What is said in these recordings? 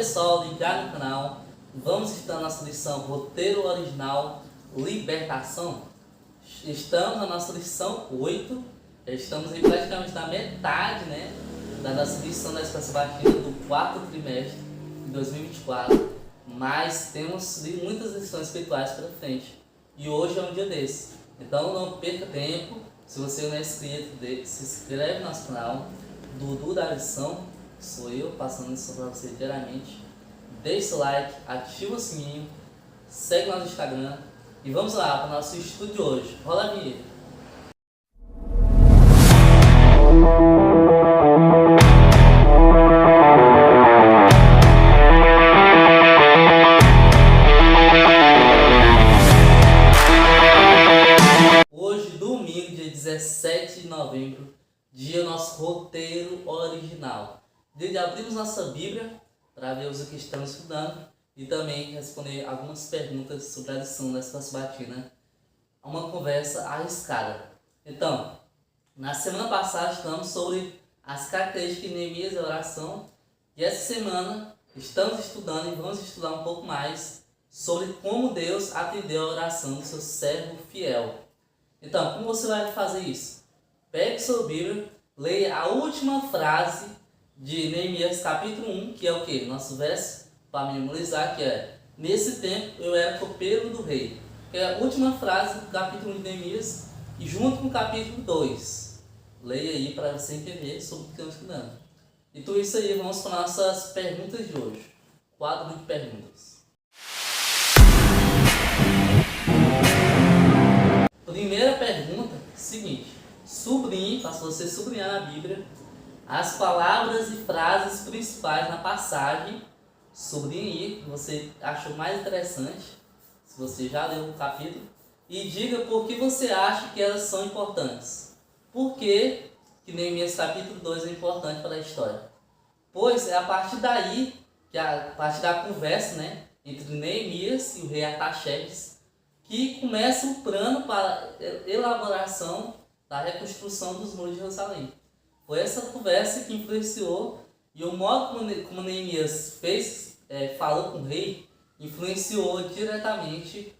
pessoal, ligado no canal. Vamos estudar nossa lição Roteiro Original Libertação. Estamos na nossa lição 8. Estamos aí praticamente na metade, da nossa lição da Esperança Batida do quarto trimestre de 2024. Mas temos muitas lições espirituais pela frente. E hoje é um dia desse. Então não perca tempo. Se você não é inscrito, se inscreve no nosso canal. Dudu da lição, sou eu, passando lição para você diariamente. Deixe seu like, ativa o sininho, segue nosso Instagram e vamos lá para o nosso estudo de hoje. Rola a vinheta. Hoje, domingo, dia 17 de novembro, dia nosso roteiro original. Dia de abrirmos nossa Bíblia para ver o que estamos estudando e também responder algumas perguntas sobre a lição da Esperança Batida. Uma conversa arriscada. Então, na semana passada estamos sobre as características de Neemias e oração, e essa semana estamos estudando e vamos estudar um pouco mais sobre como Deus atendeu a oração do seu servo fiel. Então, como você vai fazer isso? Pegue sua Bíblia, leia a última frase de Neemias capítulo 1, que é o que? Nosso verso para memorizar, que é: nesse tempo eu era copeiro do rei. Que é a última frase do capítulo 1 de Neemias, e junto com o capítulo 2. Leia aí para você entender sobre o que estamos estudando. E tudo isso aí, vamos para nossas perguntas de hoje. Quadro de perguntas. Primeira pergunta, seguinte: sublinhe, faça você sublinhar na Bíblia as palavras e frases principais na passagem. Sublinhe aí, que você achou mais interessante, se você já leu o capítulo, e diga por que você acha que elas são importantes. Por que Neemias capítulo 2 é importante para a história? Pois é a partir daí, a partir da conversa entre Neemias e o rei Artaxerxes, que começa o plano para a elaboração da reconstrução dos muros de Jerusalém. Foi essa conversa que influenciou, e o modo como Neemias falou com o rei, influenciou diretamente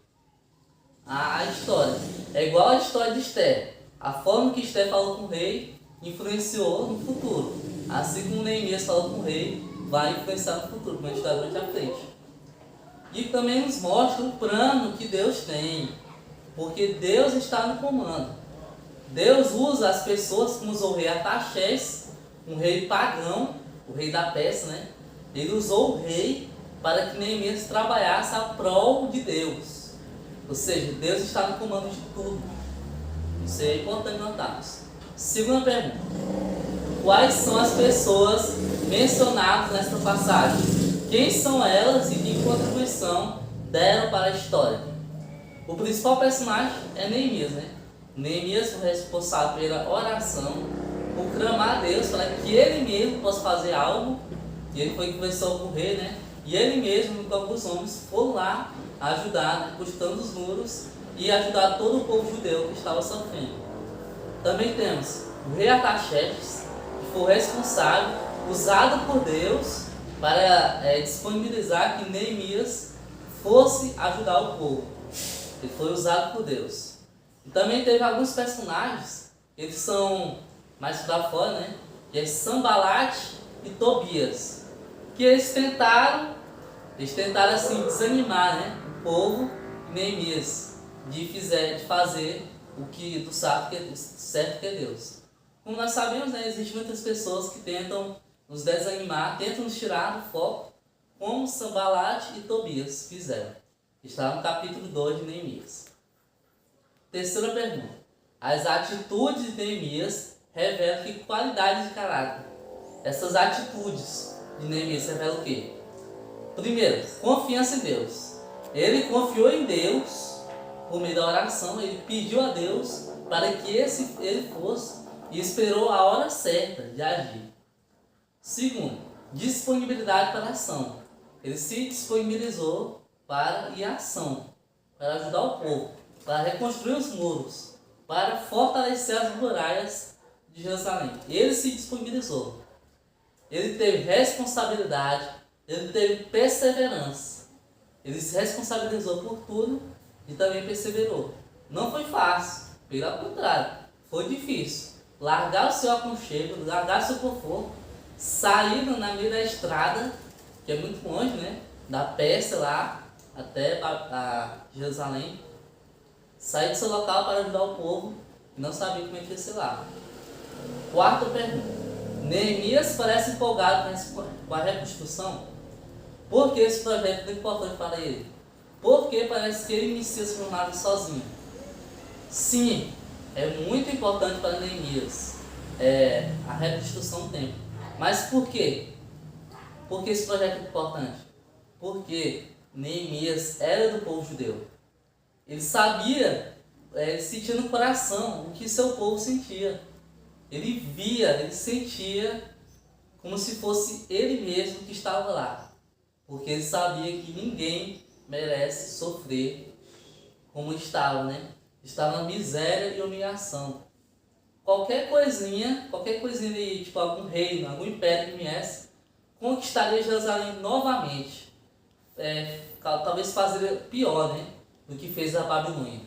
a história. É igual a história de Esther. A forma que Esther falou com o rei influenciou no futuro. Assim como Neemias falou com o rei, vai influenciar no futuro, como a gente está daqui à frente. E também nos mostra o plano que Deus tem, porque Deus está no comando. Deus usa as pessoas, como usou o rei Artaxerxes, um rei pagão, o rei da Pérsia, Ele usou o rei para que Neemias trabalhasse a prol de Deus. Ou seja, Deus está no comando de tudo. Isso é importante notarmos. Segunda pergunta: quais são as pessoas mencionadas nesta passagem? Quem são elas e que contribuição deram para a história? O principal personagem é Neemias, Neemias foi responsável pela oração, por clamar a Deus para que ele mesmo possa fazer algo. E ele foi que conversou com o rei, E ele mesmo, com alguns homens, foram lá ajudar, construindo os muros e ajudar todo o povo judeu que estava sofrendo. Também temos o rei Artaxerxes, que foi responsável, usado por Deus, para disponibilizar que Neemias fosse ajudar o povo. Ele foi usado por Deus. E também teve alguns personagens, eles são mais para fora, que é Sambalate e Tobias, que eles tentaram assim desanimar, o povo e Neemias de fazer o que do certo que é Deus. Como nós sabemos, existem muitas pessoas que tentam nos desanimar, tentam nos tirar do foco, como Sambalate e Tobias fizeram. Está no capítulo 2 de Neemias. Terceira pergunta: as atitudes de Neemias revelam que qualidade de caráter. Essas atitudes de Neemias revelam o quê? Primeiro, confiança em Deus. Ele confiou em Deus por meio da oração, ele pediu a Deus para que ele fosse e esperou a hora certa de agir. Segundo, disponibilidade para a ação. Ele se disponibilizou para ir à ação, para ajudar o povo, para reconstruir os muros, para fortalecer as muralhas de Jerusalém. Ele se disponibilizou. Ele teve responsabilidade, ele teve perseverança. Ele se responsabilizou por tudo e também perseverou. Não foi fácil, pelo contrário, foi difícil. Largar o seu aconchego, largar o seu conforto, sair na meio da estrada, que é muito longe, né? Da Pérsia lá até a Jerusalém. Sair do seu local para ajudar o povo e não sabia como é que ia ser lá. Quarta pergunta. Neemias parece empolgado com a reconstrução? Por que esse projeto é tão importante para ele? Porque parece que ele inicia essa jornada sozinho. Sim, é muito importante para Neemias a reconstrução do templo. Mas por quê? Por que esse projeto é importante? Porque Neemias era do povo judeu. Ele sabia, ele sentia no coração o que seu povo sentia. Ele via, ele sentia como se fosse ele mesmo que estava lá. Porque ele sabia que ninguém merece sofrer como estava, né? Estava na miséria e humilhação. Qualquer coisinha de tipo algum reino, algum império que viesse, conquistaria Jerusalém novamente. Talvez fazer pior, né? Do que fez a Babilônia.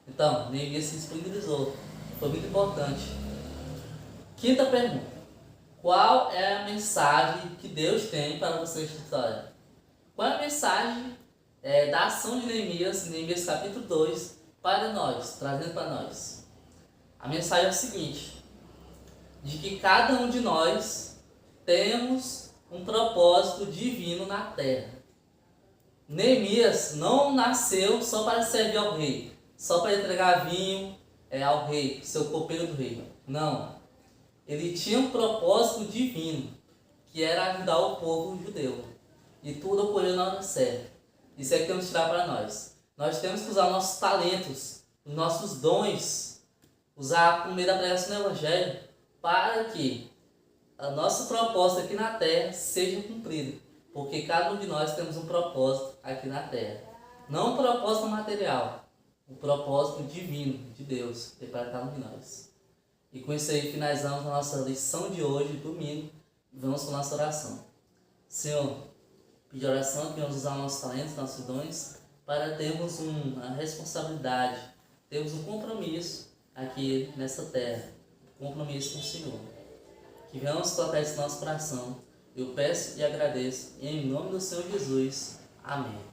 Então, Neemias se disponibilizou. Foi muito importante. Quinta pergunta. Qual é a mensagem que Deus tem para você nesta história? Qual é a mensagem da ação de Neemias, Neemias capítulo 2, para nós, trazendo para nós? A mensagem é o seguinte, de que cada um de nós temos um propósito divino na terra. Neemias não nasceu só para servir ao rei, só para entregar vinho ao rei, seu copeiro do rei. Não. Ele tinha um propósito divino, que era ajudar o povo judeu. E tudo ocorreu na hora certa. Isso é que temos que tirar para nós. Nós temos que usar nossos talentos, os nossos dons, usar por meio da pregação do Evangelho, para que o nosso propósito aqui na terra seja cumprido. Porque cada um de nós temos um propósito aqui na terra. Não um propósito material, um propósito divino de Deus que tem para cada um de nós. E com isso aí finalizamos a nossa lição de hoje, domingo, e vamos com a nossa oração. Senhor, pedir oração que vamos usar nossos talentos, nossos dons, para termos uma responsabilidade, termos um compromisso aqui nessa terra, um compromisso com o Senhor. Que venhamos colocar isso no nosso coração. Eu peço e agradeço, em nome do Senhor Jesus. Amém.